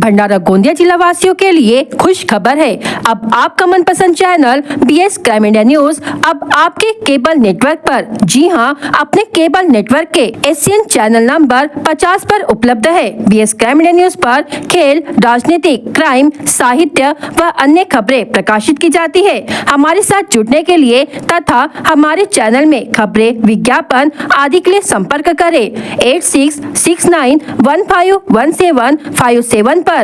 भंडारा गोंदिया जिला वासियों के लिए खुश खबर है। अब आपका मनपसंद channel BS crime India news अब आपके केबल नेटवर्क पर, जी हां, अपने केबल नेटवर्क के एशियन चैनल नंबर 50 पर उपलब्ध है। BS क्राइम इंडिया न्यूज पर खेल, राजनीतिक, क्राइम, साहित्य व अन्य खबरें प्रकाशित की जाती है। हमारे साथ जुड़ने के लिए तथा हमारे चैनल में खबरें, विज्ञापन आदि के लिए संपर्क करें 8669151757 पर।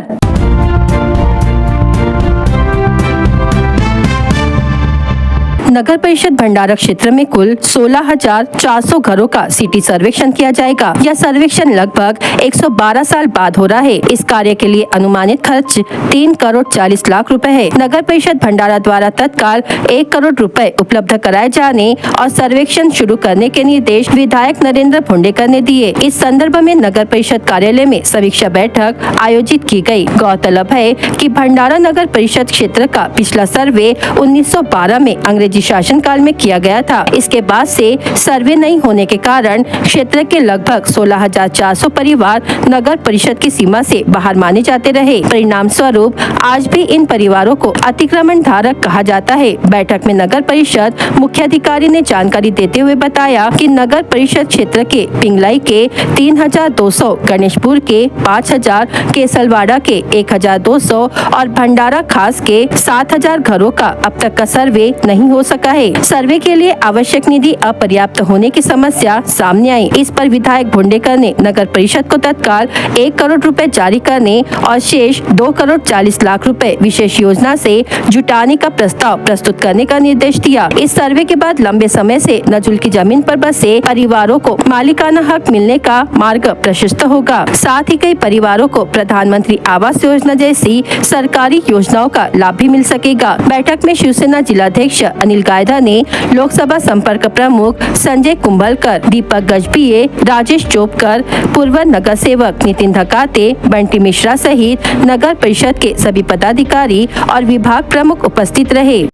नगर परिषद भंडारा क्षेत्र में कुल 16,400 घरों का सिटी सर्वेक्षण किया जाएगा। यह सर्वेक्षण लगभग 112 साल बाद हो रहा है। इस कार्य के लिए अनुमानित खर्च 3 करोड़ 40 लाख रुपए है। नगर परिषद भंडारा द्वारा तत्काल 1 करोड़ रुपए उपलब्ध कराए जाने और सर्वेक्षण शुरू करने के निर्देश विधायक नरेंद्र भुंडेकर ने दिए। इस संदर्भ में नगर परिषद कार्यालय में समीक्षा बैठक आयोजित की गई। गौरतलब है कि भंडारा नगर परिषद क्षेत्र का पिछला सर्वे 1912 में अंग्रेजी शासनकाल में किया गया था। इसके बाद से सर्वे नहीं होने के कारण क्षेत्र के लगभग 16,400 परिवार नगर परिषद की सीमा से बाहर माने जाते रहे। परिणाम स्वरूप आज भी इन परिवारों को अतिक्रमण धारक कहा जाता है। बैठक में नगर परिषद मुख्याधिकारी ने जानकारी देते हुए बताया कि नगर परिषद क्षेत्र के पिंगलाई के 3,200, गणेशपुर के 5,000, केसलवाड़ा के 1,200 और भंडारा खास के 7,000 घरों का अब तक का सर्वे नहीं हो सका है। सर्वे के लिए आवश्यक निधि अपर्याप्त होने की समस्या सामने आई। इस पर विधायक भुंडेकर ने नगर परिषद को तत्काल 1 करोड़ रुपए जारी करने और शेष 2 करोड़ 40 लाख रुपए विशेष योजना से जुटाने का प्रस्ताव प्रस्तुत करने का निर्देश दिया। इस सर्वे के बाद लंबे समय से नजुल की जमीन पर बसे परिवारों को मालिकाना हक मिलने का मार्ग प्रशस्त होगा। साथ ही कई परिवारों को प्रधानमंत्री आवास योजना जैसी सरकारी योजनाओं का लाभ भी मिल सकेगा। बैठक में शिवसेना जिलाध्यक्ष अनिल गायधा ने लोकसभा संपर्क प्रमुख संजय कुंभलकर, दीपक गजभिये, राजेश चोपकर, पूर्व नगर सेवक नितिन धकाते, बंटी मिश्रा सहित नगर परिषद के सभी पदाधिकारी और विभाग प्रमुख उपस्थित रहे।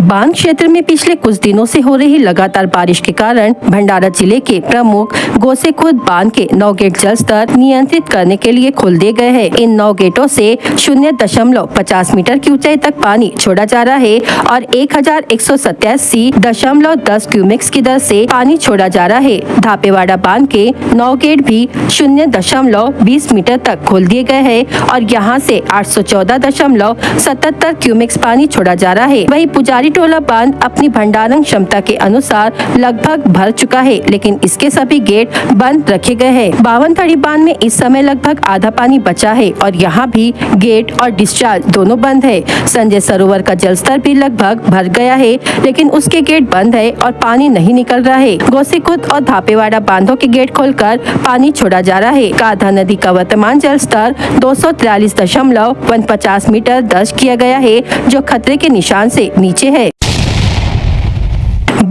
बांध क्षेत्र में पिछले कुछ दिनों से हो रही लगातार बारिश के कारण भंडारा जिले के प्रमुख गोसेखुर्द बांध के 9 गेट जल स्तर नियंत्रित करने के लिए खोल दिए गए हैं। इन 9 गेटों से 0.50 मीटर की ऊंचाई तक पानी छोड़ा जा रहा है और 1,187.10 क्यूमेक्स की दर से पानी छोड़ा जा रहा है। धापेवाड़ा बांध के 9 गेट भी 0.20 मीटर तक खोल दिए गए हैं और यहाँ से 814.77 क्यूमेक्स पानी छोड़ा जा रहा है। वही पुजारी टोला बांध अपनी भंडारण क्षमता के अनुसार लगभग भर चुका है, लेकिन इसके सभी गेट बंद रखे गए हैं। बावनथड़ी बांध में इस समय लगभग आधा पानी बचा है और यहाँ भी गेट और डिस्चार्ज दोनों बंद है। संजय सरोवर का जलस्तर भी लगभग भर गया है, लेकिन उसके गेट बंद है और पानी नहीं निकल रहा है। गोसेखुर्द और धापेवाड़ा बांधों के गेट खोलकर पानी छोड़ा जा रहा है। कान्हा नदी का वर्तमान जल स्तर 243.49 मीटर दर्ज किया गया है, जो खतरे के निशान से नीचे है।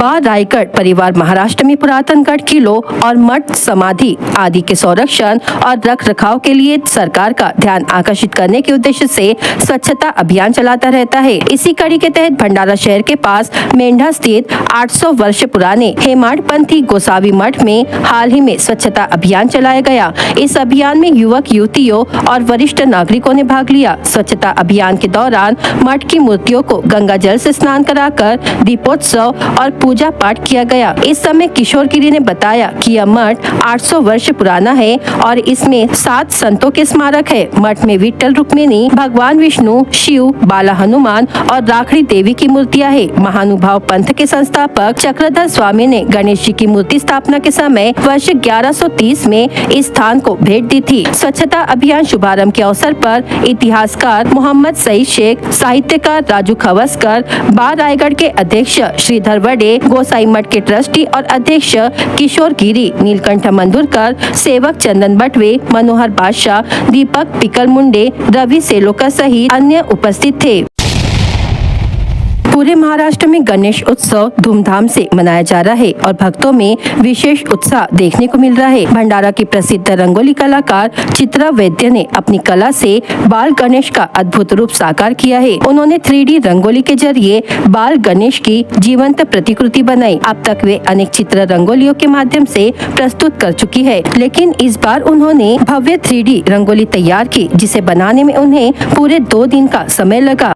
रायगढ़ परिवार महाराष्ट्र में पुरातन गढ़, किलों और मठ, समाधि आदि के संरक्षण और रख रखाव के लिए सरकार का ध्यान आकर्षित करने के उद्देश्य से स्वच्छता अभियान चलाता रहता है। इसी कड़ी के तहत भंडारा शहर के पास मेंढा स्थित 800 वर्ष पुराने हेमाडपंथी गोसावी मठ में हाल ही में स्वच्छता अभियान चलाया गया। इस अभियान में युवक, युवतियों और वरिष्ठ नागरिकों ने भाग लिया। स्वच्छता अभियान के दौरान मठ की मूर्तियों को गंगा जल से स्नान कराकर दीपोत्सव और पूजा पाठ किया गया। इस समय किशोर गिरी ने बताया कि यह मठ 800 वर्ष पुराना है और इसमें 7 संतों के स्मारक है। मठ में विट्ठल, रुक्मिणी, भगवान विष्णु, शिव, बाला हनुमान और राखड़ी देवी की मूर्तियां है। महानुभाव पंथ के संस्थापक चक्रधर स्वामी ने गणेश जी की मूर्ति स्थापना के समय वर्ष 1130 में इस स्थान को भेंट दी थी। स्वच्छता अभियान शुभारंभ के अवसर पर इतिहासकार मोहम्मद सईद शेख, साहित्यकार राजू खवसकर, रायगढ़ के अध्यक्ष श्रीधर वडे, गोसाई मठ के ट्रस्टी और अध्यक्ष किशोर गिरी, नीलकंठ मंदुरकर, सेवक चंदन बटवे, मनोहर बादशाह, दीपक पिकल मुंडे, रवि सेलोकर सहित अन्य उपस्थित थे। पूरे महाराष्ट्र में गणेश उत्सव धूमधाम से मनाया जा रहा है और भक्तों में विशेष उत्साह देखने को मिल रहा है। भंडारा की प्रसिद्ध रंगोली कलाकार चित्रा वैद्य ने अपनी कला से बाल गणेश का अद्भुत रूप साकार किया है। उन्होंने 3D रंगोली के जरिए बाल गणेश की जीवंत प्रतिकृति बनाई। अब तक वे अनेक चित्र रंगोलियों के माध्यम से प्रस्तुत कर चुकी है, लेकिन इस बार उन्होंने भव्य 3D रंगोली तैयार की, जिसे बनाने में उन्हें पूरे 2 दिन का समय लगा।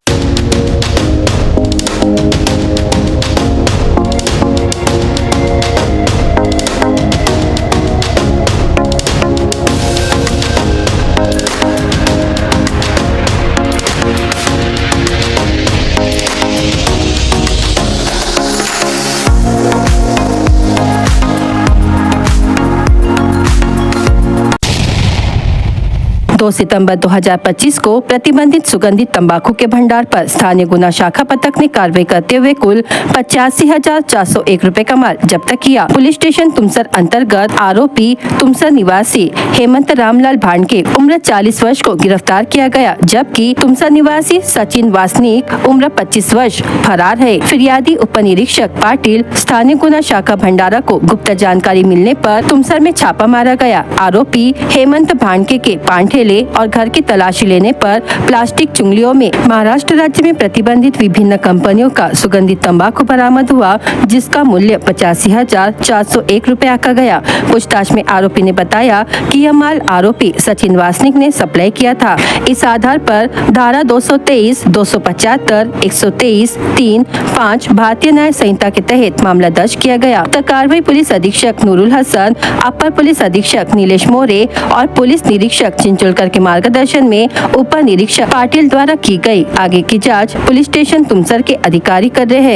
दो सितंबर 2025 को प्रतिबंधित सुगंधित तंबाकू के भंडार पर स्थानीय गुना शाखा पथक ने कार्रवाई करते हुए कुल 85,401 रुपए का माल जब्त किया। पुलिस स्टेशन तुमसर अंतर्गत आरोपी तुमसर निवासी हेमंत रामलाल भांडके उम्र 40 वर्ष को गिरफ्तार किया गया, जबकि तुमसर निवासी सचिन वासनिक उम्र 25 वर्ष फरार है। फिरियादी उप निरीक्षक पाटिल स्थानीय गुना शाखा भंडारा को गुप्त जानकारी मिलने पर तुमसर में छापा मारा गया। आरोपी हेमंत भांडके के पांठेले और घर की तलाशी लेने पर प्लास्टिक चुंगलियों में महाराष्ट्र राज्य में प्रतिबंधित विभिन्न कंपनियों का सुगंधित तंबाकू बरामद हुआ, जिसका मूल्य 85,401 रुपए आका गया। पूछताछ में आरोपी ने बताया कि यह माल आरोपी सचिन वासनिक ने सप्लाई किया था। इस आधार पर धारा 223, 275, 123, 3, 5 भारतीय न्याय संहिता के तहत मामला दर्ज किया गया। तो कार्रवाई पुलिस अधीक्षक नूरुल हसन, अपर पुलिस अधीक्षक नीलेश मोरे और पुलिस निरीक्षक चिंचोलकर के मार्गदर्शन में उप निरीक्षक पाटिल द्वारा की गई। आगे की जांच पुलिस स्टेशन तुमसर के अधिकारी कर रहे हैं।